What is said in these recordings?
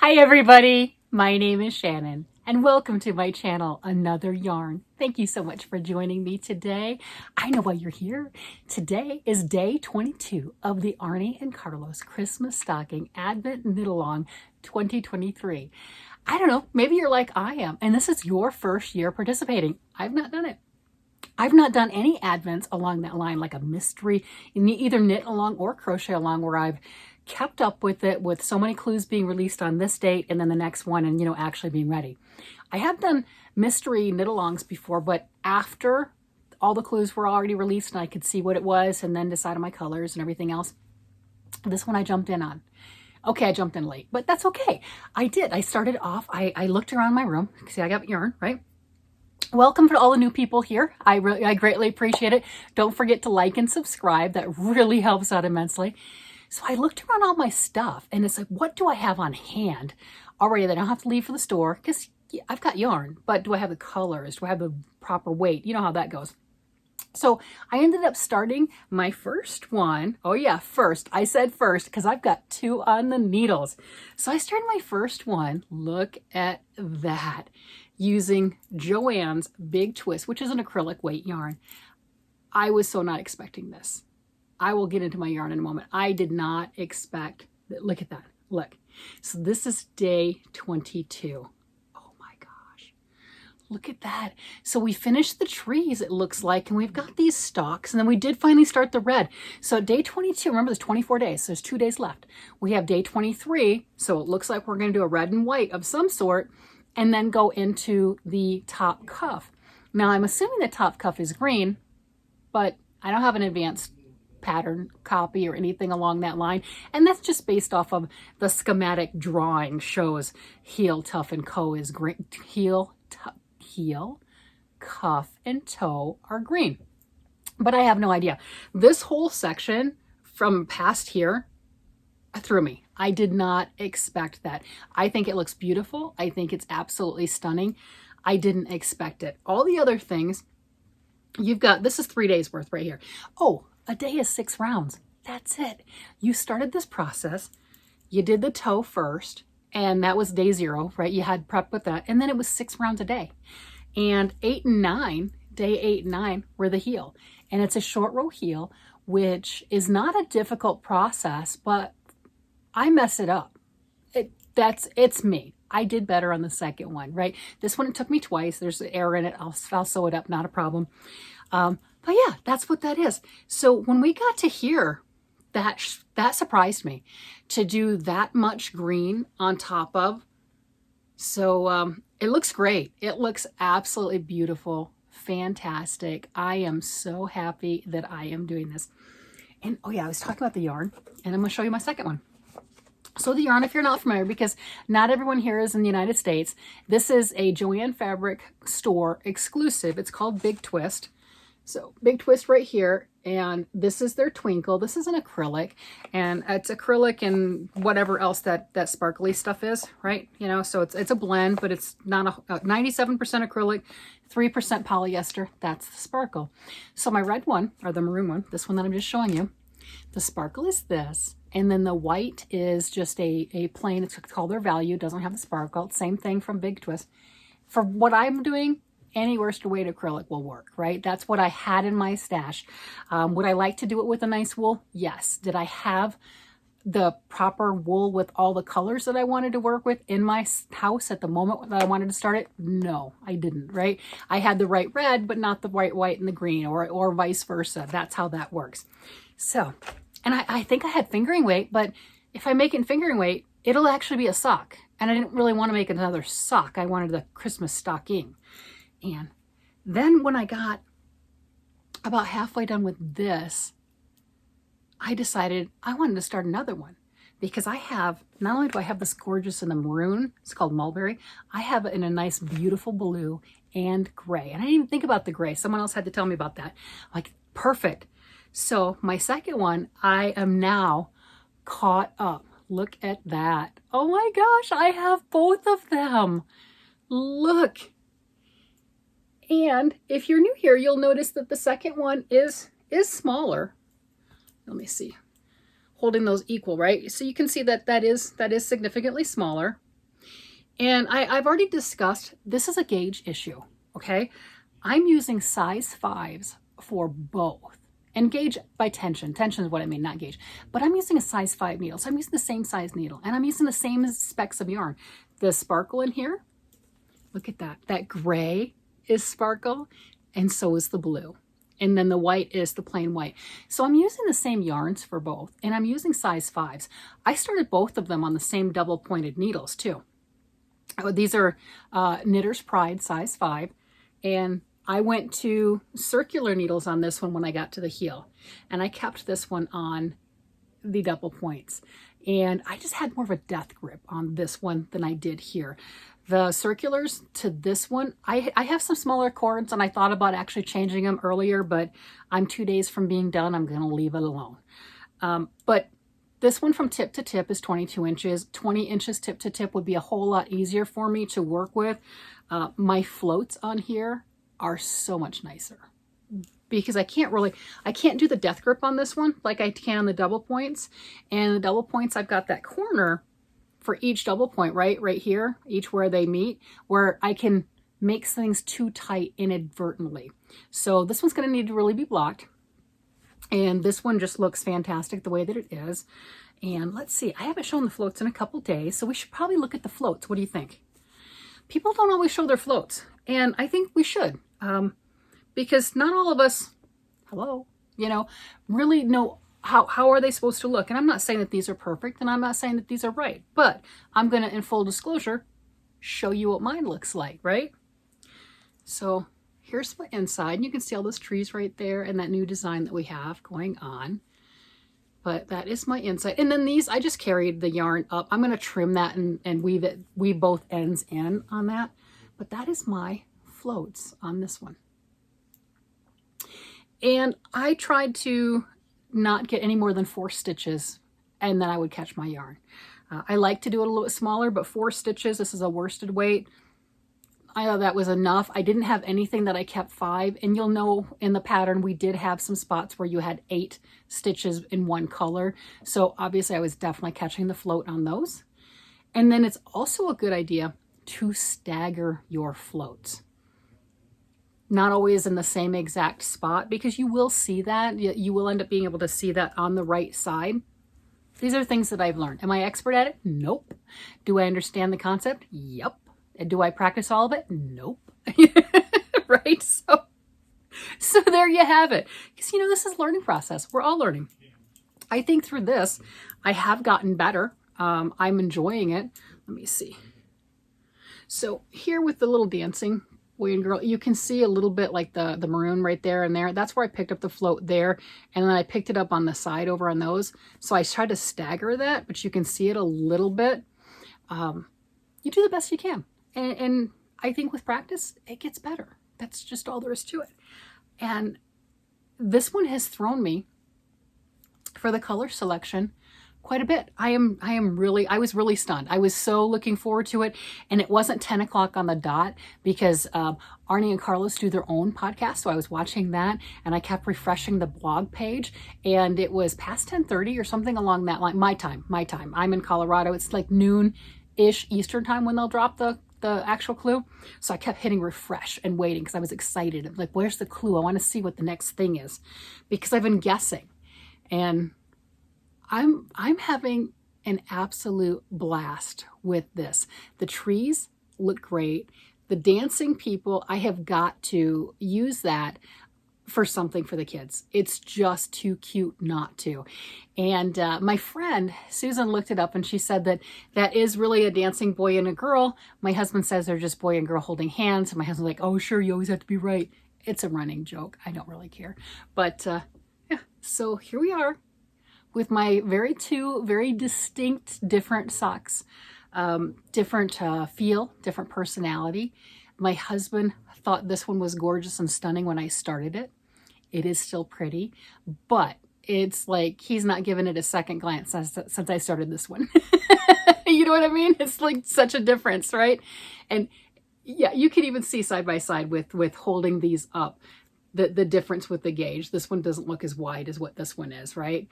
Hi everybody, my name is Shannon and welcome to my channel, Another Yarn. Thank you so much for joining me today. I know why you're here. Today is day 22 of the Arne and Carlos Christmas Stocking Advent Knit-Along 2023. I don't know, maybe you're like I am and this is your first year participating. I've not done it. I've not done any Advents along that line, like a mystery, either knit along or crochet along, where I've kept up with it with so many clues being released on this date and then the next one and, actually being ready. I have done mystery knit alongs before, but after all the clues were already released and I could see what it was and then decide on my colors and everything else. This one I jumped in on. Okay, I jumped in late, but that's okay. I did. I started off, I looked around my room. See, I got yarn, right? Welcome to all the new people here. I greatly appreciate it. Don't forget to like and subscribe. That really helps out immensely. So I looked around all my stuff and it's like, what do I have on hand already that I don't have to leave for the store? Because I've got yarn, but do I have the colors? Do I have the proper weight? You know how that goes. So I ended up starting my first one. Oh yeah, first. I said first because I've got two on the needles. So I started my first one. Look at that. Using Joann's Big Twist, which is an acrylic weight yarn. I was so not expecting this. I will get into my yarn in a moment. I did not expect that. Look at that. Look. So this is day 22. Oh my gosh. Look at that. So we finished the trees, it looks like, and we've got these stalks, and then we did finally start the red. So day 22, remember there's 24 days, so there's 2 days left. We have day 23, so it looks like we're going to do a red and white of some sort, and then go into the top cuff. Now I'm assuming the top cuff is green, but I don't have an advanced pattern copy or anything along that line. And that's just based off of the schematic drawing shows heel, tuff, and co is green. Heel, cuff, and toe are green. But I have no idea. This whole section from past here threw me. I did not expect that. I think it looks beautiful. I think it's absolutely stunning. I didn't expect it. All the other things, you've got, this is 3 days worth right here. Oh, a day is 6 rounds. That's it. You started this process. You did the toe first, and that was day 0, right? You had prep with that. And then it was 6 rounds a day. And 8 and 9, day 8 and 9 were the heel. And it's a short row heel, which is not a difficult process, but I mess it up. It's me. I did better on the second one, right? This one, it took me twice. There's an error in it. I'll sew it up, not a problem. But yeah, that's what that is. So when we got to here, that surprised me to do that much green on top of. So it looks great. It looks absolutely beautiful, fantastic. I am so happy that I am doing this. And oh yeah, I was talking about the yarn, and I'm going to show you my second one. So the yarn, if you're not familiar, because not everyone here is in the United States, this is a Joann Fabric store exclusive. It's called Big Twist. So Big Twist right here, and this is their Twinkle. This is an acrylic, and it's acrylic and whatever else that sparkly stuff is, right? So it's a blend, but it's not a 97% acrylic, 3% polyester. That's the sparkle. So my red one, or the maroon one, this one that I'm just showing you, the sparkle is this. And then the white is just a plain, it's called their value, doesn't have the sparkle. Same thing from Big Twist. For what I'm doing, any worsted weight acrylic will work, right? That's what I had in my stash. Would I like to do it with a nice wool? Yes. Did I have the proper wool with all the colors that I wanted to work with in my house at the moment that I wanted to start it? No, I didn't, right? I had the right red, but not the right white and the green, or vice versa. That's how that works. So, and I think I had fingering weight, but if I make it in fingering weight, it'll actually be a sock. And I didn't really want to make another sock. I wanted the Christmas stocking. And then when I got about halfway done with this, I decided I wanted to start another one, because I have, not only do I have this gorgeous in the maroon, it's called mulberry, I have it in a nice beautiful blue and gray. And I didn't even think about the gray. Someone else had to tell me about that. Like, perfect. So my second one, I am now caught up. Look at that. Oh my gosh, I have both of them. Look. And if you're new here, you'll notice that the second one is smaller. Let me see. Holding those equal, right? So you can see that that is significantly smaller. And I've already discussed, this is a gauge issue, okay? I'm using size 5s for both. And gauge by tension. Tension is what I mean, not gauge. But I'm using a size 5 needle. So I'm using the same size needle. And I'm using the same specs of yarn. The sparkle in here, look at that. That gray is sparkle, and so is the blue. And then the white is the plain white. So I'm using the same yarns for both, and I'm using size 5s. I started both of them on the same double pointed needles too. These are Knitter's Pride size 5, and I went to circular needles on this one when I got to the heel, and I kept this one on the double points. And I just had more of a death grip on this one than I did here. The circulars to this one, I have some smaller cords, and I thought about actually changing them earlier, but I'm 2 days from being done. I'm going to leave it alone. But this one from tip to tip is 22 inches. 20 inches tip to tip would be a whole lot easier for me to work with. My floats on here are so much nicer because I can't do the death grip on this one like I can on the double points. And the double points, I've got that corner for each double point, right here, each where they meet, where I can make things too tight inadvertently. So this one's going to need to really be blocked. And this one just looks fantastic the way that it is. And let's see, I haven't shown the floats in a couple days, so we should probably look at the floats. What do you think? People don't always show their floats, and I think we should, because not all of us, really know how are they supposed to look. And I'm not saying that these are perfect, and I'm not saying that these are right, but I'm going to, in full disclosure, show you what mine looks like, right? So here's my inside. You can see all those trees right there and that new design that we have going on. But that is my inside. And then these, I just carried the yarn up. I'm going to trim that and weave both ends in on that. But that is my floats on this one. And I tried to not get any more than 4 stitches, and then I would catch my yarn. I like to do it a little bit smaller, but 4 stitches, this is a worsted weight. I thought that was enough. I didn't have anything that I kept 5, and you'll know in the pattern we did have some spots where you had 8 stitches in one color. So obviously I was definitely catching the float on those. And then it's also a good idea to stagger your floats. Not always in the same exact spot, because you will see that. You will end up being able to see that on the right side. These are things that I've learned. Am I expert at it? Nope. Do I understand the concept? Yep. Do I practice all of it? Nope. Right? So there you have it. Because, this is a learning process. We're all learning. I think through this, I have gotten better. I'm enjoying it. Let me see. So here with the little dancing boy and girl, you can see a little bit like the maroon right there and there. That's where I picked up the float there. And then I picked it up on the side over on those. So I tried to stagger that, but you can see it a little bit. You do the best you can. And I think with practice, it gets better. That's just all there is to it. And this one has thrown me for the color selection quite a bit. I was really stunned. I was so looking forward to it. And it wasn't 10 o'clock on the dot because Arne and Carlos do their own podcast. So I was watching that and I kept refreshing the blog page, and it was past 10:30 or something along that line. My time. I'm in Colorado. It's like noon-ish Eastern time when they'll drop the actual clue. So I kept hitting refresh and waiting because I was excited. I'm like, where's the clue? I want to see what the next thing is, because I've been guessing. And I'm having an absolute blast with this. The trees look great. The dancing people, I have got to use that for something for the kids. It's just too cute not to. And my friend Susan looked it up and she said that is really a dancing boy and a girl. My husband says they're just boy and girl holding hands. And my husband's like, oh, sure, you always have to be right. It's a running joke. I don't really care. But yeah, so here we are with my two very distinct different socks. Different feel, different personality. My husband thought this one was gorgeous and stunning when I started it. It is still pretty, but it's like he's not given it a second glance since I started this one. You know what I mean? It's like such a difference, right? And yeah, you can even see side by side with holding these up, the difference with the gauge. This one doesn't look as wide as what this one is, right?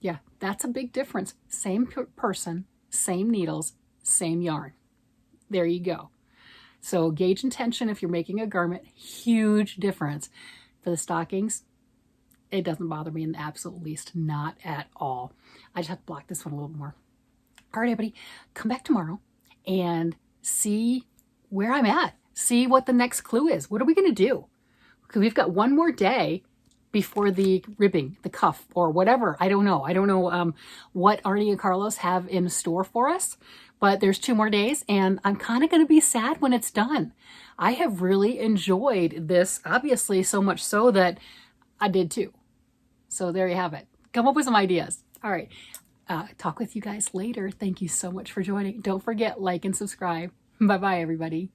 Yeah, that's a big difference. Same person, same needles, same yarn. There you go. So gauge intention if you're making a garment, huge difference. For the stockings, it doesn't bother me in the absolute least, not at all. I just have to block this one a little more. All right, everybody, come back tomorrow and see where I'm at. See what the next clue is. What are we going to do? Because we've got one more day before the ribbing, the cuff, or whatever. I don't know. I don't know what Arne and Carlos have in store for us, but there's 2 more days, and I'm kind of going to be sad when it's done. I have really enjoyed this, obviously, so much so that I did too. So there you have it. Come up with some ideas. All right. Talk with you guys later. Thank you so much for joining. Don't forget, like and subscribe. Bye-bye, everybody.